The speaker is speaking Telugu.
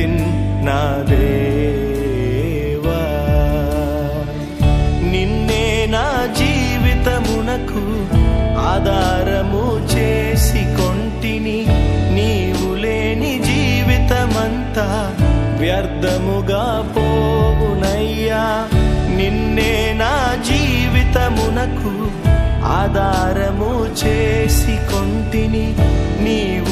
వెతికితిన్ నా దేవా. నిన్నే నా జీవితమునకు ఆధారము చేసి కొంటిని. నీవు లేని జీవితమంతా వ్యర్థముగా పోవునయ్యా. నిన్నే నా జీవితమునకు ఆధారము చేసి కొంటిని. నీవు